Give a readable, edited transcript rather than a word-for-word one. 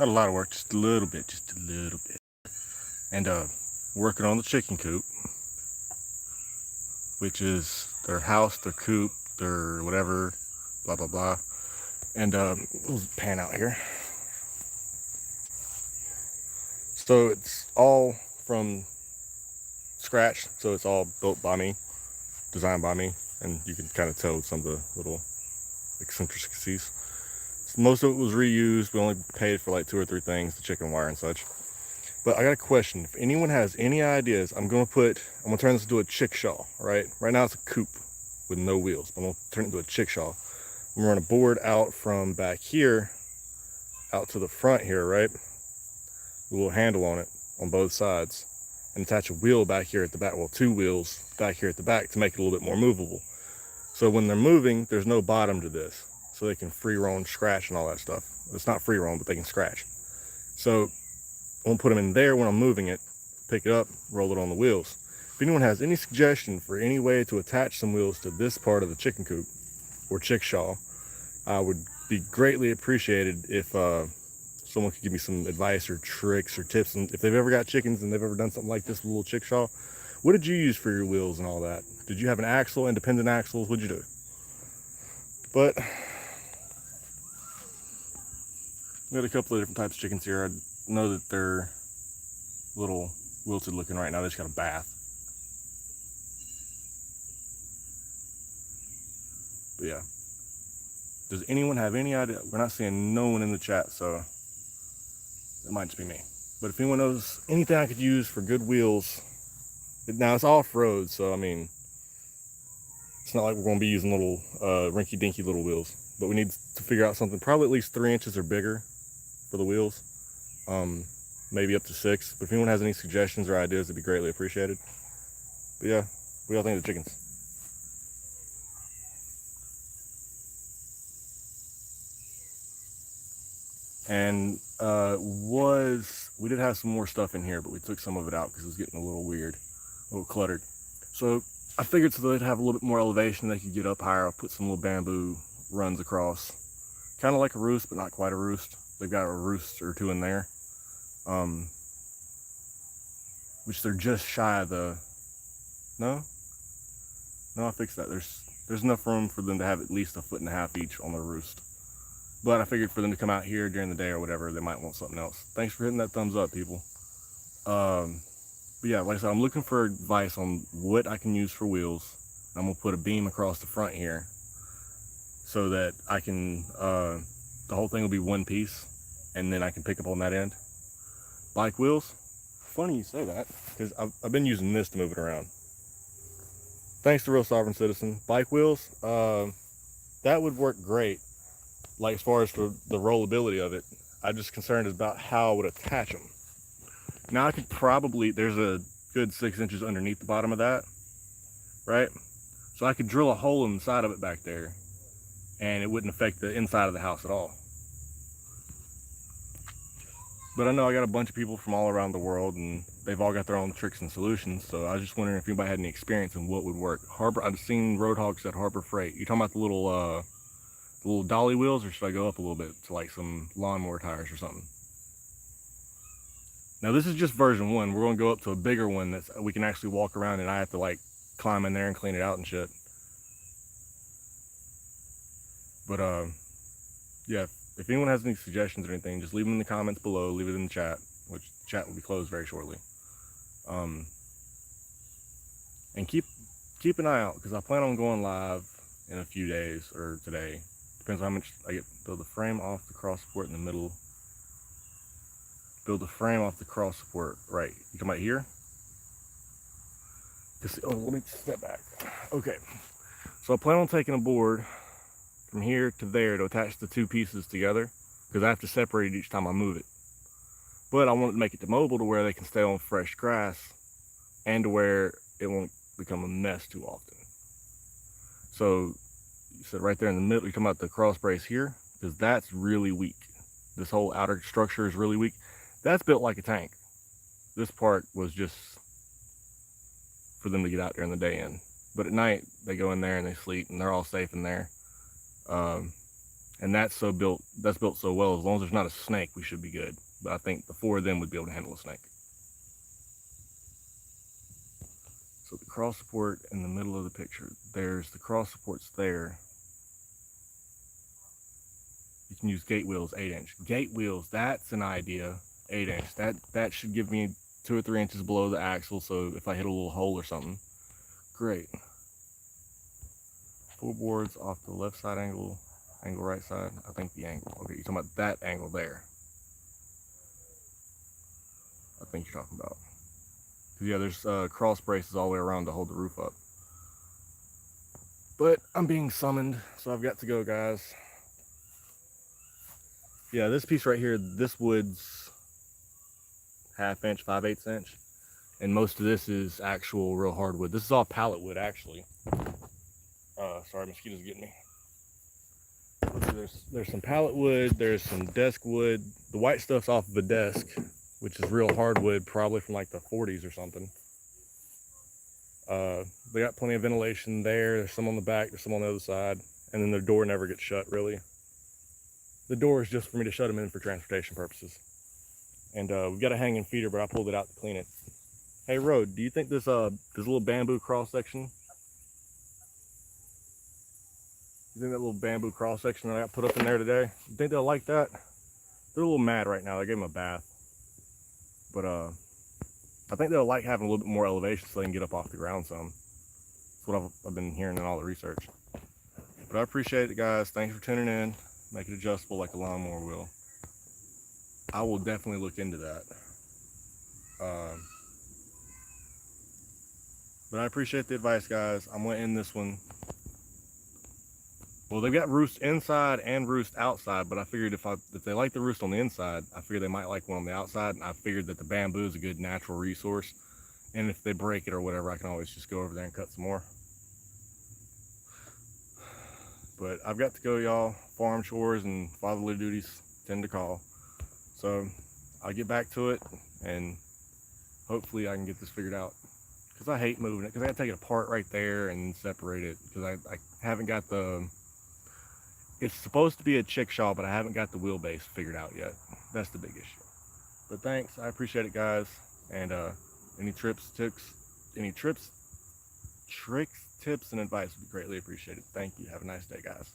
Not a lot of work, just a little bit, And working on the chicken coop, which is their house, their coop, their whatever, blah blah blah. And we'll pan out here. So it's all from scratch. So it's all built by me, designed by me, and you can kind of tell some of the little eccentricities. Most of it was reused. We only paid for like 2 or 3 things, the chicken wire and such. But I got a question. If anyone has any ideas, I'm gonna turn this into a chickshaw, right? Right now it's a coupe with no wheels, but I'm gonna turn it into a chickshaw. I'm gonna run a board out from back here out to the front here, right? With a little handle on it on both sides, and attach a wheel back here at the back. Well, 2 wheels back here at the back to make it a little bit more movable. So when they're moving, there's no bottom to this, so they can free roam, scratch, and all that stuff. It's not free roam, but they can scratch. So I won't put them in there when I'm moving it. Pick it up, roll it on the wheels. If anyone has any suggestion for any way to attach some wheels to this part of the chicken coop or chickshaw, I would be greatly appreciated if someone could give me some advice or tricks or tips. And if they've ever got chickens and they've ever done something like this little chickshaw, what did you use for your wheels and all that? Did you have an axle, independent axles? What'd you do? But we got a couple of different types of chickens here. I know that they're a little wilted looking right now. They just got a bath. But yeah. Does anyone have any idea? We're not seeing no one in the chat, so it might just be me. But if anyone knows anything I could use for good wheels, now it's off-road, so I mean, it's not like we're going to be using little rinky-dinky little wheels. But we need to figure out something probably at least 3 inches or bigger for the wheels. Maybe up to 6. But if anyone has any suggestions or ideas, it'd be greatly appreciated. But yeah, what do y'all think of the chickens? And we did have some more stuff in here, but we took some of it out because it was getting a little weird, a little cluttered. So I figured so they'd have a little bit more elevation, they could get up higher. I'll put some little bamboo runs across, kind of like a roost, but not quite a roost. They've got a roost or 2 in there, which they're just shy of the. No, I fixed that. There's enough room for them to have at least 1.5 feet each on the roost. But I figured for them to come out here during the day or whatever, they might want something else. Thanks for hitting that thumbs up, people. But yeah, like I said, I'm looking for advice on what I can use for wheels. I'm gonna put a beam across the front here so that I can, the whole thing will be one piece, and then I can pick up on that end. Bike wheels, funny you say that, because I've been using this to move it around. Thanks to Real Sovereign Citizen. Bike wheels, that would work great. Like as far as for the rollability of it, I'm just concerned about how I would attach them. Now I could probably, there's a good 6 inches underneath the bottom of that, right? So I could drill a hole in the side of it back there, and it wouldn't affect the inside of the house at all. But I know I got a bunch of people from all around the world, and they've all got their own tricks and solutions. So I was just wondering if anybody had any experience in what would work. I've seen Roadhogs at Harbor Freight. You talking about the little dolly wheels, or should I go up a little bit to like some lawnmower tires or something? Now this is just version 1. We're going to go up to a bigger one that we can actually walk around, and I have to like climb in there and clean it out and shit. But yeah, if anyone has any suggestions or anything, just leave them in the comments below, leave it in the chat, which chat will be closed very shortly. And keep an eye out, because I plan on going live in a few days, or today. Depends on how much I get. Build the frame off the cross support in the middle. Build the frame off the cross support. Right. You come out here. Let me step back. Okay. So I plan on taking a board from here to there to attach the 2 pieces together, because I have to separate it each time I move it. But I want to make it mobile to where they can stay on fresh grass, and to where it won't become a mess too often. So you said right there in the middle, you're talking about the cross brace here, because that's really weak. This whole outer structure is really weak. That's built like a tank. This part was just for them to get out there in the day in. But at night, they go in there and they sleep, and they're all safe in there. And And that's built so well. As long as there's not a snake, we should be good. But I think the 4 of them would be able to handle a snake. So the cross support in the middle of the picture, there's the cross supports there. You can use gate wheels 8-inch. Gate wheels, that's an idea. 8-inch. That should give me 2 or 3 inches below the axle, so if I hit a little hole or something, great. 4 boards off the left side angle right side. I think the angle. Okay, you're talking about that angle there. I think you're talking about. Yeah, there's cross braces all the way around to hold the roof up. But I'm being summoned, so I've got to go, guys. Yeah, this piece right here, this wood's 1/2 inch, 5/8 inch, and most of this is actual real hardwood. This is all pallet wood, actually. Sorry, mosquitoes are getting me. There's some pallet wood, there's some desk wood. The white stuff's off of a desk, which is real hardwood, probably from like the 40s or something. They got plenty of ventilation there. There's some on the back, there's some on the other side, and then the door never gets shut, really. The door is just for me to shut them in for transportation purposes. And we've got a hanging feeder, but I pulled it out to clean it. Hey, Road, do you think this little bamboo cross section? You think that little bamboo cross section that I got put up in there today? You think they'll like that? They're a little mad right now. I gave them a bath, but I think they'll like having a little bit more elevation so they can get up off the ground some. That's what I've been hearing in all the research. But I appreciate it, guys. Thanks for tuning in. Make it adjustable like a lawnmower will. I will definitely look into that. But I appreciate the advice, guys. I'm gonna end this one. Well, they've got roost inside and roost outside, but I figured if they like the roost on the inside, I figured they might like one on the outside, and I figured that the bamboo is a good natural resource, and if they break it or whatever, I can always just go over there and cut some more. But I've got to go, y'all. Farm chores and fatherly duties tend to call. So I'll get back to it, and hopefully I can get this figured out. Because I hate moving it, because I got to take it apart right there and separate it, because I haven't got the... It's supposed to be a Chickshaw, but I haven't got the wheelbase figured out yet. That's the big issue. But thanks, I appreciate it, guys. And any tricks, tips, and advice would be greatly appreciated. Thank you. Have a nice day, guys.